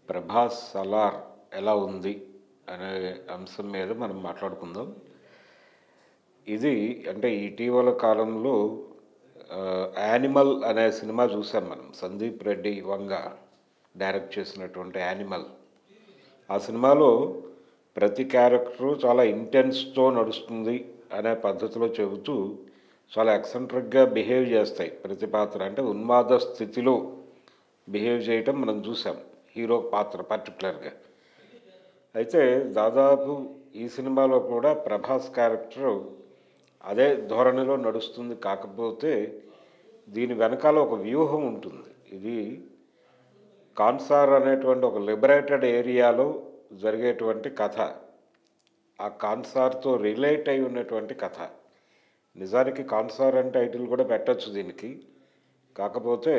ప్రభాస్ సలార్ ఎలా ఉంది అనే అంశం మీద మనం మాట్లాడుకుందాం. ఇది అంటే ఇటీవల కాలంలో 'యానిమల్' అనే సినిమా చూసాం మనం. సందీప్ రెడ్డి వంగ డైరెక్ట్ చేసినటువంటి 'యానిమల్'. ఆ సినిమాలో ప్రతి క్యారెక్టరు చాలా ఇంటెన్స్‌తో నడుస్తుంది అనే పద్ధతిలో చెబుతూ చాలా ఎక్సెంట్రిక్‌గా బిహేవ్ చేస్తాయి ప్రతి పాత్ర. అంటే ఉన్మాద స్థితిలో బిహేవ్ చేయటం మనం చూసాం. హీరో పాత్ర పర్టిక్యులర్‌గా. అయితే దాదాపు ఈ సినిమాలో కూడా ప్రభాస్ క్యారెక్టరు అదే ధోరణిలో నడుస్తుంది. కాకపోతే దీని వెనకాల ఒక వ్యూహం ఉంటుంది. ఇది కాన్సార్ అనేటువంటి ఒక లిబరేటెడ్ ఏరియాలో జరిగేటువంటి కథ. ఆ కాన్సార్‌తో రిలేట్ అయి ఉన్నటువంటి కథ. నిజానికి కాన్సార్ అని టైటిల్ కూడా పెట్టొచ్చు దీనికి. కాకపోతే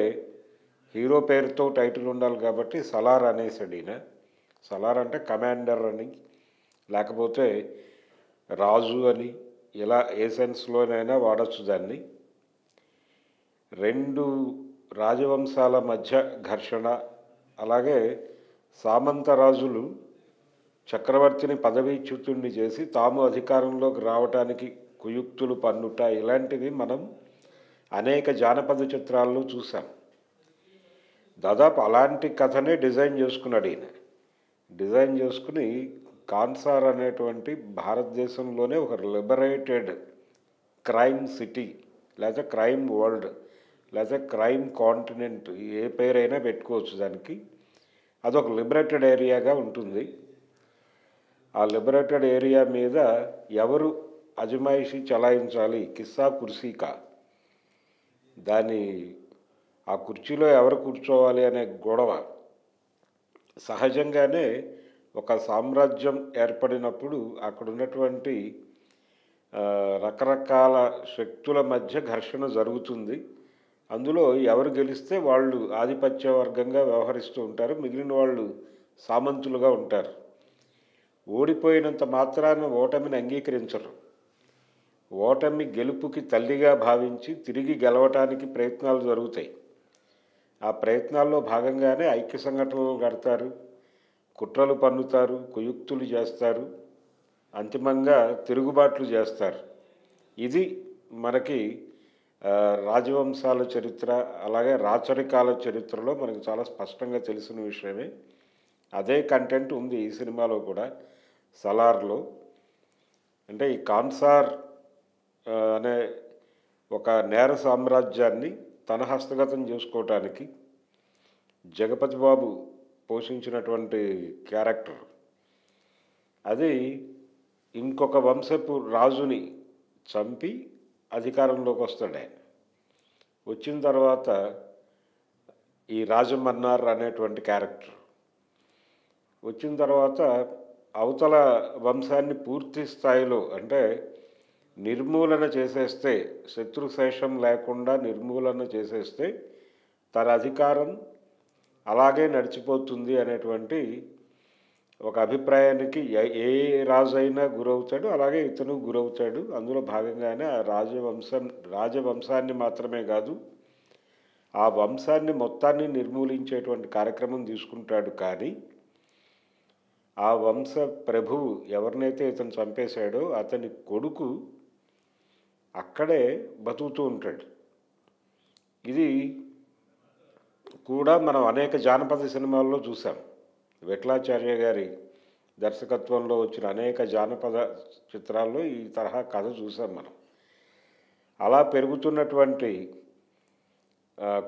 హీరో పేరుతో టైటిల్ ఉండాలి కాబట్టి సలార్ అనేసాడు ఈయన. సలార్ అంటే కమాండర్ అని, లేకపోతే రాజు అని, ఇలా ఏ సెన్స్‌లోనైనా వాడొచ్చు దాన్ని. 2 రాజవంశాల మధ్య ఘర్షణ, అలాగే సామంత రాజులు చక్రవర్తిని పదవీచ్యుతుడిని చేసి తాము అధికారంలోకి రావటానికి కుయుక్తులు పన్నుట, ఇలాంటివి మనం అనేక జానపద చిత్రాల్లో చూసాం. దాదాపు అలాంటి కథనే డిజైన్ చేసుకున్నాడు ఈయన. డిజైన్ చేసుకుని కాన్సార్ అనేటువంటి భారతదేశంలోనే ఒక లిబరేటెడ్ క్రైమ్ సిటీ, లేదా క్రైమ్ వరల్డ్, లేదా క్రైమ్ కాంటినెంట్, ఏ పేరైనా పెట్టుకోవచ్చు దానికి. అదొక లిబరేటెడ్ ఏరియాగా ఉంటుంది. ఆ లిబరేటెడ్ ఏరియా మీద ఎవరు అజమాయిషీ చలాయించాలి, కిస్సా కుర్సీకా, దాని ఆ కుర్చీలో ఎవరు కూర్చోవాలి అనే గొడవ. సహజంగానే ఒక సామ్రాజ్యం ఏర్పడినప్పుడు అక్కడ ఉన్నటువంటి రకరకాల శక్తుల మధ్య ఘర్షణ జరుగుతుంది. అందులో ఎవరు గెలిస్తే వాళ్ళు ఆధిపత్య వర్గంగా వ్యవహరిస్తూ ఉంటారు, మిగిలిన వాళ్ళు సామంతులుగా ఉంటారు. ఓడిపోయినంత మాత్రాన ఓటమిని అంగీకరించరు. ఓటమి గెలుపుకి తల్లిగా భావించి తిరిగి గెలవటానికి ప్రయత్నాలు జరుగుతాయి. ఆ ప్రయత్నాల్లో భాగంగానే ఐక్య సంఘటనలు కడతారు, కుట్రలు పన్నుతారు, కుయుక్తులు చేస్తారు, అంతిమంగా తిరుగుబాట్లు చేస్తారు. ఇది మనకి రాజవంశాల చరిత్ర, అలాగే రాచరికాల చరిత్రలో మనకు చాలా స్పష్టంగా తెలిసిన విషయమే. అదే కంటెంట్ ఉంది ఈ సినిమాలో కూడా, సలార్లో. అంటే ఈ కాన్సార్ అనే ఒక నేర సామ్రాజ్యాన్ని తన హస్తగతం చేసుకోవటానికి జగపతి బాబు పోషించినటువంటి క్యారెక్టర్, అది ఇంకొక వంశపు రాజుని చంపి అధికారంలోకి వస్తాడు ఆయన. వచ్చిన తర్వాత ఈ రాజమన్నార్ అనేటువంటి క్యారెక్టర్ వచ్చిన తర్వాత అవతల వంశాన్ని పూర్తి స్థాయిలో అంటే నిర్మూలన చేసేస్తే, శత్రుశేషం లేకుండా నిర్మూలన చేసేస్తే తన అధికారం అలాగే నడిచిపోతుంది అనేటువంటి ఒక అభిప్రాయానికి ఏ రాజు అయినా గురవుతాడు, అలాగే ఇతను గురవుతాడు. అందులో భాగంగానే ఆ రాజవంశాన్ని మాత్రమే కాదు, ఆ వంశాన్ని మొత్తాన్ని నిర్మూలించేటువంటి కార్యక్రమం తీసుకుంటాడు. కానీ ఆ వంశ ప్రభువు ఎవరినైతే ఇతను చంపేశాడో అతని కొడుకు అక్కడే బతుకుతూ ఉంటాడు. ఇది కూడా మనం అనేక జానపద సినిమాల్లో చూసాం. విఠలాచార్య గారి దర్శకత్వంలో వచ్చిన అనేక జానపద చిత్రాల్లో ఈ తరహా కథ చూసాం మనం. అలా పెరుగుతున్నటువంటి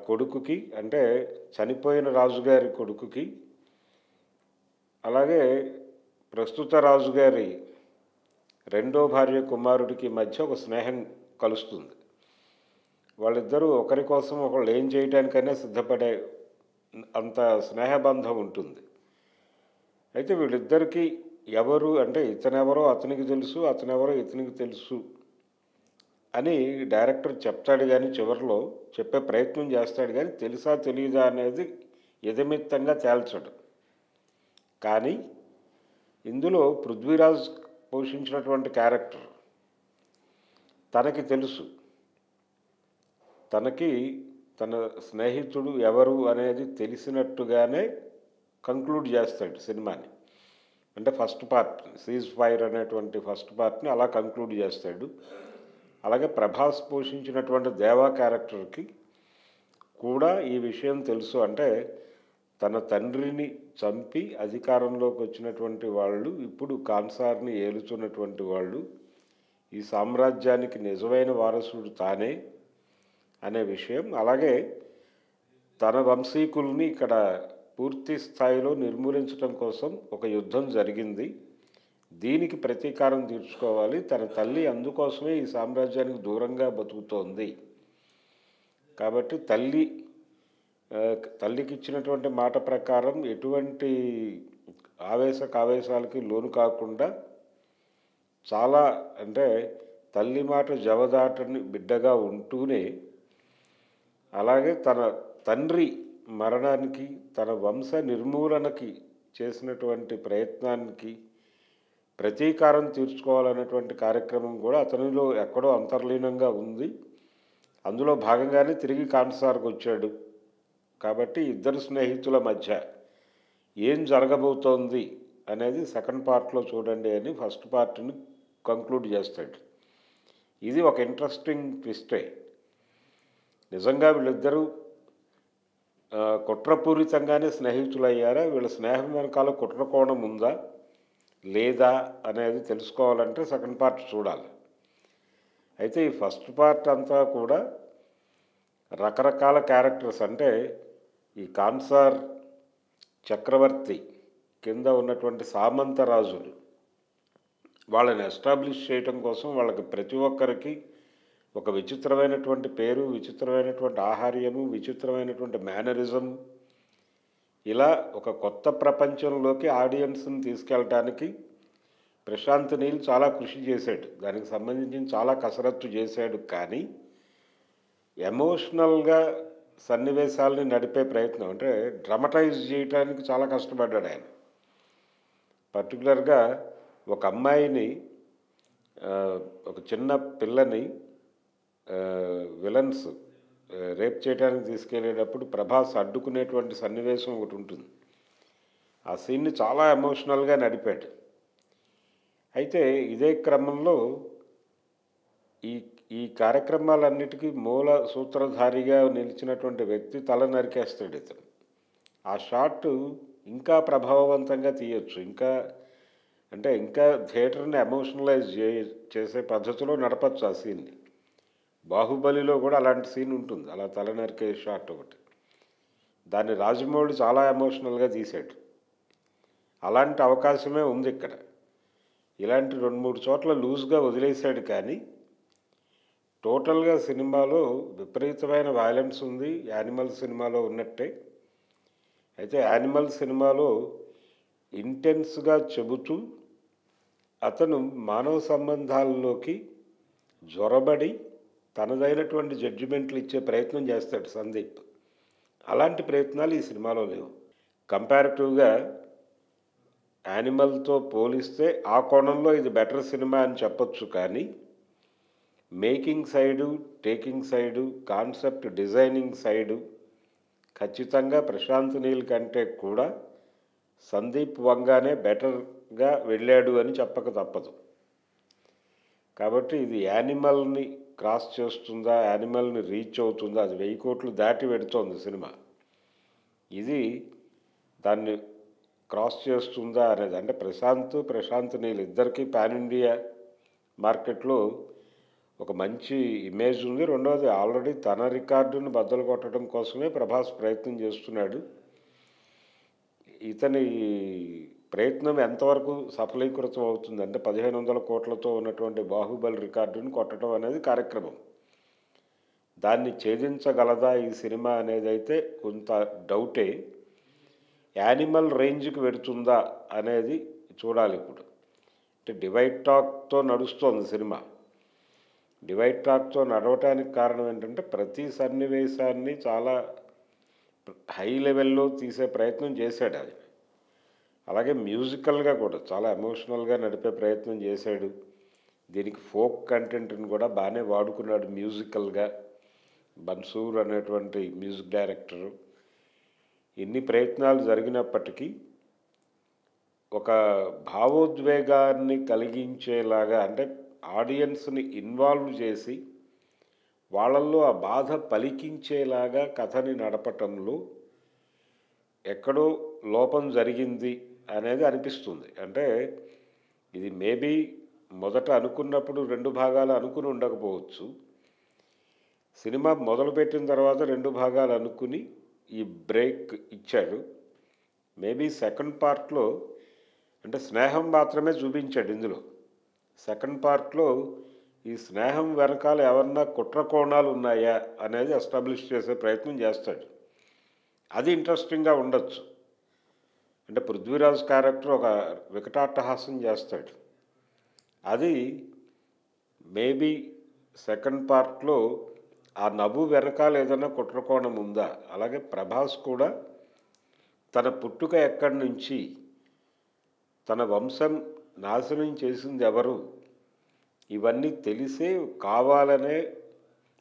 కొడుకుకి, అంటే చనిపోయిన రాజుగారి కొడుకుకి, అలాగే ప్రస్తుత రాజుగారి రెండో భార్య కుమారుడికి మధ్య ఒక స్నేహం కలుస్తుంది. వాళ్ళిద్దరూ ఒకరి కోసం ఒకళ్ళు ఏం చేయడానికైనా సిద్ధపడే అంత స్నేహబంధం ఉంటుంది. అయితే వీళ్ళిద్దరికీ ఎవరు అంటే ఇతనెవరో అతనికి తెలుసు, అతనెవరో ఇతనికి తెలుసు అని డైరెక్టర్ చెప్తాడు, కానీ చివరిలో చెప్పే ప్రయత్నం చేస్తాడు, కానీ తెలుసా తెలీదా అనేది ఇదమిత్తంగా తేల్చడు. కానీ ఇందులో పృథ్వీరాజ్ పోషించినటువంటి క్యారెక్టర్ తనకి తెలుసు, తనకి తన స్నేహితుడు ఎవరు అనేది తెలిసినట్టుగానే కంక్లూడ్ చేస్తాడు సినిమాని. అంటే ఫస్ట్ పార్ట్ సీజ్ ఫైర్ అనేటువంటి ఫస్ట్ పార్ట్ని అలా కంక్లూడ్ చేస్తాడు. అలాగే ప్రభాస్ పోషించినటువంటి దేవా క్యారెక్టర్కి కూడా ఈ విషయం తెలుసు. అంటే తన తండ్రిని చంపి అధికారంలోకి వచ్చినటువంటి వాళ్ళు ఇప్పుడు కాన్సార్ని ఏలుతున్నటువంటి వాళ్ళు, ఈ సామ్రాజ్యానికి నిజమైన వారసుడు తానే అనే విషయం, అలాగే తన వంశీకుల్ని ఇక్కడ పూర్తి స్థాయిలో నిర్మూలించడం కోసం ఒక యుద్ధం జరిగింది, దీనికి ప్రతీకారం తీర్చుకోవాలి, తన తల్లి అందుకోసమే ఈ సామ్రాజ్యానికి దూరంగా బతుకుతోంది కాబట్టి తల్లికి ఇచ్చినటువంటి మాట ప్రకారం ఎటువంటి ఆవేశాలకి లోను కాకుండా చాలా అంటే తల్లి మాట జవదాటని బిడ్డగా ఉంటూనే, అలాగే తన తండ్రి మరణానికి తన వంశ నిర్మూలనకి చేసినటువంటి ప్రయత్నానికి ప్రతీకారం తీర్చుకోవాలనేటువంటి కార్యక్రమం కూడా అతనిలో ఎక్కడో అంతర్లీనంగా ఉంది. అందులో భాగంగానే తిరిగి కాన్సార్కి వచ్చాడు. కాబట్టి ఇద్దరు స్నేహితుల మధ్య ఏం జరగబోతోంది అనేది సెకండ్ పార్ట్లో చూడండి అని ఫస్ట్ పార్ట్ని కంక్లూడ్ చేస్తాడు. ఇది ఒక ఇంట్రెస్టింగ్ ట్విస్టే. నిజంగా వీళ్ళిద్దరూ కుట్రపూరితంగానే స్నేహితులయ్యారా, వీళ్ళ స్నేహం వెనకాల కుట్ర కోణం ఉందా లేదా అనేది తెలుసుకోవాలంటే సెకండ్ పార్ట్ చూడాలి. అయితే ఈ ఫస్ట్ పార్ట్ అంతా కూడా రకరకాల క్యారెక్టర్స్, అంటే ఈ కాన్సార్ చక్రవర్తి కింద ఉన్నటువంటి సామంత రాజులు, వాళ్ళని ఎస్టాబ్లిష్ చేయటం కోసం వాళ్ళకి ప్రతి ఒక్కరికి ఒక విచిత్రమైనటువంటి పేరు, విచిత్రమైనటువంటి ఆహార్యము, విచిత్రమైనటువంటి మేనరిజం, ఇలా ఒక కొత్త ప్రపంచంలోకి ఆడియన్స్ని తీసుకెళ్ళటానికి ప్రశాంత్ నీల్ చాలా కృషి చేశాడు. దానికి సంబంధించిన చాలా కసరత్తు చేశాడు. కానీ ఎమోషనల్గా సన్నివేశాలని నడిపే ప్రయత్నం, అంటే డ్రమటైజ్ చేయడానికి చాలా కష్టపడ్డాడు ఆయన. పర్టికులర్గా ఒక అమ్మాయిని, ఒక చిన్న పిల్లని విలన్స్ రేప్ చేయడానికి తీసుకెళ్ళేటప్పుడు ప్రభాస్ అడ్డుకునేటువంటి సన్నివేశం ఒకటి ఉంటుంది. ఆ సీన్ని చాలా ఎమోషనల్గా నడిపాడు. అయితే ఇదే క్రమంలో ఈ కార్యక్రమాలన్నిటికీ మూల సూత్రధారిగా నిలిచినటువంటి వ్యక్తి తల నరికేస్తాడు ఇతను. ఆ షాట్ ఇంకా ప్రభావవంతంగా తీయచ్చు, ఇంకా థియేటర్ని ఎమోషనలైజ్ చేసే పద్ధతిలో నడపచ్చు ఆ సీన్ని. బాహుబలిలో కూడా అలాంటి సీన్ ఉంటుంది, అలా తల నరికే షాట్ ఒకటి. దాన్ని రాజమౌళి చాలా ఎమోషనల్గా తీశాడు. అలాంటి అవకాశమే ఉంది ఇక్కడ. ఇలాంటి 2-3 చోట్ల లూజ్గా వదిలేశాడు. కానీ టోటల్గా సినిమాలో విపరీతమైన వైలెన్స్ ఉంది, యానిమల్ సినిమాలో ఉన్నట్టే. అయితే యానిమల్ సినిమాలో ఇంటెన్స్గా చెబుతూ అతను మానవ సంబంధాల్లోకి జ్వరబడి తనదైనటువంటి జడ్జిమెంట్లు ఇచ్చే ప్రయత్నం చేస్తాడు సందీప్. అలాంటి ప్రయత్నాలు ఈ సినిమాలో లేవు. కంపారిటివ్గా యానిమల్తో పోలిస్తే ఆ కోణంలో ఇది బెటర్ సినిమా అని చెప్పొచ్చు. కానీ making side, taking side, concept designing side ఖచ్చితంగా ప్రశాంత్ నీల్ కంటే కూడా సందీప్ వంగానే బెటర్గా వెళ్ళాడు అని చెప్పక తప్పదు. కాబట్టి ఇది యానిమల్ని క్రాస్ చేస్తుందా, యానిమల్ని రీచ్ అవుతుందా, అది 1000 కోట్లు దాటి పెడుతోంది సినిమా. ఇది దాన్ని క్రాస్ చేస్తుందా అనేది, అంటే ప్రశాంత్ నీల్ ఇద్దరికీ పాన్ ఇండియా మార్కెట్లో ఒక మంచి ఇమేజ్ ఉంది. రెండవది ఆల్రెడీ తన రికార్డును బద్దలు కొట్టడం కోసమే ప్రభాస్ ప్రయత్నం చేస్తున్నాడు. ఇతని ప్రయత్నం ఎంతవరకు సఫలీకృతం అవుతుందంటే 1500 కోట్లతో ఉన్నటువంటి బాహుబలి రికార్డును కొట్టడం అనేది కార్యక్రమం. దాన్ని ఛేదించగలదా ఈ సినిమా అనేది అయితే కొంత డౌటే. యానిమల్ రేంజ్కి వెడుతుందా అనేది చూడాలి. ఇప్పుడు అంటే డివైడ్ టాక్తో నడుస్తోంది సినిమా. డివైడ్ టాక్తో నడవటానికి కారణం ఏంటంటే ప్రతి సన్నివేశాన్ని చాలా హై లెవెల్లో తీసే ప్రయత్నం చేశాడు అది. అలాగే మ్యూజికల్గా కూడా చాలా ఎమోషనల్గా నడిపే ప్రయత్నం చేశాడు. దీనికి ఫోక్ కంటెంట్ని కూడా బాగానే వాడుకున్నాడు మ్యూజికల్గా. బన్సూర్ అనేటువంటి మ్యూజిక్ డైరెక్టరు ఇన్ని ప్రయత్నాలు జరిగినప్పటికీ ఒక భావోద్వేగాన్ని కలిగించేలాగా అంటే ఆడియన్స్ని ఇన్వాల్వ్ చేసి వాళ్ళల్లో ఆ బాధ పలికించేలాగా కథని నడపటంలో ఎక్కడో లోపం జరిగింది అనేది అనిపిస్తుంది. అంటే ఇది మేబీ మొదట అనుకున్నప్పుడు 2 భాగాలు అనుకుని ఉండకపోవచ్చు. సినిమా మొదలుపెట్టిన తర్వాత 2 భాగాలు అనుకుని ఈ బ్రేక్ ఇచ్చాడు. మేబీ సెకండ్ పార్ట్లో అంటే స్నేహం మాత్రమే చూపించాడు ఇందులో. సెకండ్ పార్ట్లో ఈ స్నేహం వెనకాల ఎవరన్నా కుట్ర కోణాలు ఉన్నాయా అనేది ఎస్టాబ్లిష్ చేసే ప్రయత్నం చేస్తాడు. అది ఇంట్రెస్టింగ్గా ఉండొచ్చు. అంటే పృథ్వీరాజ్ క్యారెక్టర్ ఒక వికటాట్టహాసం చేస్తాడు. అది మేబీ సెకండ్ పార్ట్లో ఆ నవ్వు వెనకాల ఏదైనా కుట్రకోణం ఉందా. అలాగే ప్రభాస్ కూడా తన పుట్టుక ఎక్కడి నుంచి, తన వంశం నాశనం చేసింది ఎవరు, ఇవన్నీ తెలిసే కావాలనే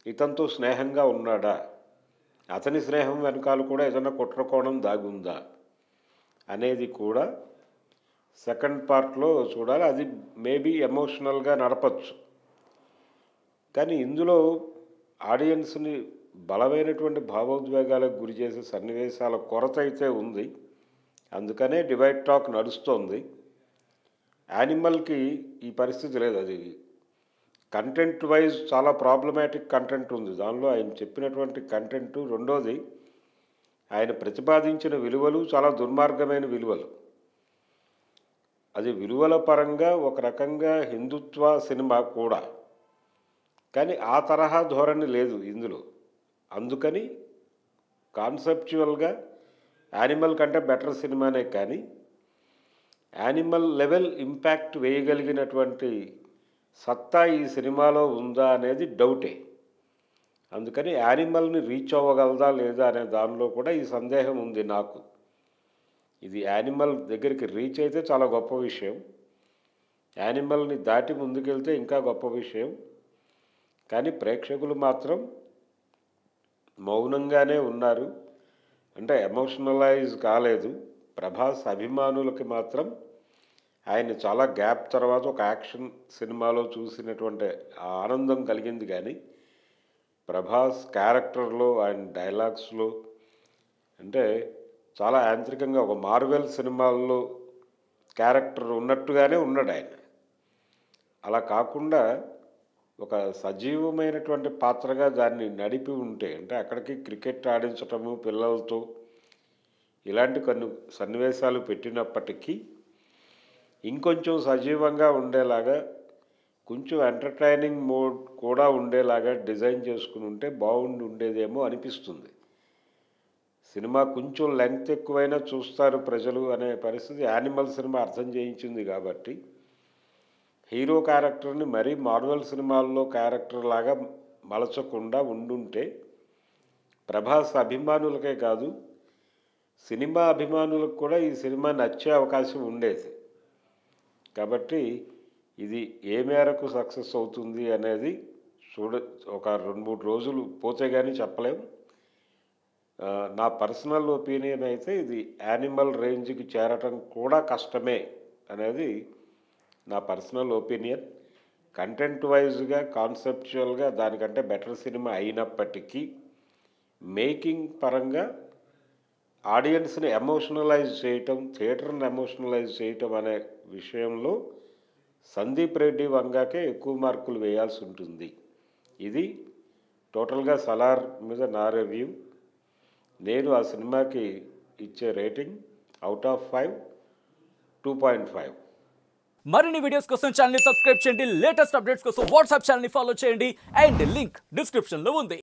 ఇతనితో స్నేహంగా ఉన్నాడా, అతని స్నేహం వెనకాల కూడా ఏదైనా కుట్రకోణం దాగుందా అనేది కూడా సెకండ్ పార్ట్లో చూడాలి. అది మేబీ ఎమోషనల్గా నడపచ్చు. కానీ ఇందులో ఆడియన్స్ని బలమైనటువంటి భావోద్వేగాలకు గురి చేసే సన్నివేశాల కొరత అయితే ఉంది. అందుకనే డివైడ్ టాక్ నడుస్తోంది. యానిమల్కి ఈ పరిస్థితి లేదు. అది కంటెంట్ వైజ్ చాలా ప్రాబ్లమాటిక్ కంటెంట్ ఉంది దానిలో. ఆయన చెప్పినటువంటి కంటెంట్, రెండోది ఆయన ప్రతిపాదించిన విలువలు చాలా దుర్మార్గమైన విలువలు. అది విలువల పరంగా ఒక రకంగా హిందుత్వ సినిమా కూడా, కానీ ఆ తరహా ధోరణి లేదు ఇందులో. అందుకని కాన్సెప్చువల్గా యానిమల్ కంటే బెటర్ సినిమానే, కానీ యానిమల్ లెవెల్ ఇంపాక్ట్ వేయగలిగినటువంటి సత్తా ఈ సినిమాలో ఉందా అనేది డౌటే. అందుకని యానిమల్ని రీచ్ అవ్వగలదా లేదా అనే దానిలో కూడా ఈ సందేహం ఉంది నాకు. ఇది యానిమల్ దగ్గరికి రీచ్ అయితే చాలా గొప్ప విషయం, యానిమల్ని దాటి ముందుకెళ్తే ఇంకా గొప్ప విషయం. కానీ ప్రేక్షకులు మాత్రం మౌనంగానే ఉన్నారు. అంటే ఎమోషనలైజ్ కాలేదు. ప్రభాస్ అభిమానులకి మాత్రం ఆయన చాలా గ్యాప్ తర్వాత ఒక యాక్షన్ సినిమాలో చూసినటువంటి ఆనందం కలిగింది. కానీ ప్రభాస్ క్యారెక్టర్లో, ఆయన డైలాగ్స్లో అంటే చాలా యాంత్రికంగా ఒక మార్వెల్ సినిమాల్లో క్యారెక్టర్ ఉన్నట్టుగానే ఉన్నాడు ఆయన. అలా కాకుండా ఒక సజీవమైనటువంటి పాత్రగా దాన్ని నడిపి ఉంటే, అంటే అక్కడికి క్రికెట్ ఆడించటము పిల్లలతో ఇలాంటి కొన్ని సన్నివేశాలు పెట్టినప్పటికీ ఇంకొంచెం సజీవంగా ఉండేలాగా, కొంచెం ఎంటర్టైనింగ్ మోడ్ కూడా ఉండేలాగా డిజైన్ చేసుకుని ఉంటే బాగుండి ఉండేదేమో అనిపిస్తుంది. సినిమా కొంచెం లెంగ్త్ ఎక్కువైనా చూస్తారు ప్రజలు అనే పరిస్థితి యానిమల్ సినిమా అర్థం చేయించింది. కాబట్టి హీరో క్యారెక్టర్ని మరీ మార్వెల్ సినిమాల్లో క్యారెక్టర్ లాగా మలచకుండా ఉండుంటే ప్రభాస్ అభిమానులకే కాదు, సినిమా అభిమానులకు కూడా ఈ సినిమా నచ్చే అవకాశం ఉండేది. కాబట్టి ఇది ఏ మేరకు సక్సెస్ అవుతుంది అనేది ఒక 2-3 రోజులు పోతే కానీ చెప్పలేం. నా పర్సనల్ ఒపీనియన్ అయితే ఇది యానిమల్ రేంజ్కి చేరటం కూడా కష్టమే అనేది నా పర్సనల్ ఒపీనియన్. కంటెంట్ వైజ్గా, కాన్సెప్చువల్గా దానికంటే బెటర్ సినిమా అయినప్పటికీ మేకింగ్ పరంగా ఆడియన్స్ని ఎమోషనలైజ్ చేయటం, థియేటర్ని ఎమోషనలైజ్ చేయటం అనే విషయంలో సందీప్ రెడ్డి వంగాకే ఎక్కువ మార్కులు వేయాల్సి ఉంటుంది. ఇది టోటల్గా సలార్ మీద నా రివ్యూ. నేను ఆ సినిమాకి ఇచ్చే రేటింగ్ అవుట్ ఆఫ్ 5 2.5. మరిన్ని వీడియోస్ కోసం ఛానల్ ని సబ్స్క్రైబ్ చేయండి. లేటెస్ట్ అప్డేట్స్ కోసం వాట్సాప్ ఛానల్ ని ఫాలో చేయండి. అండ్ లింక్ డిస్క్రిప్షన్ లో ఉంది.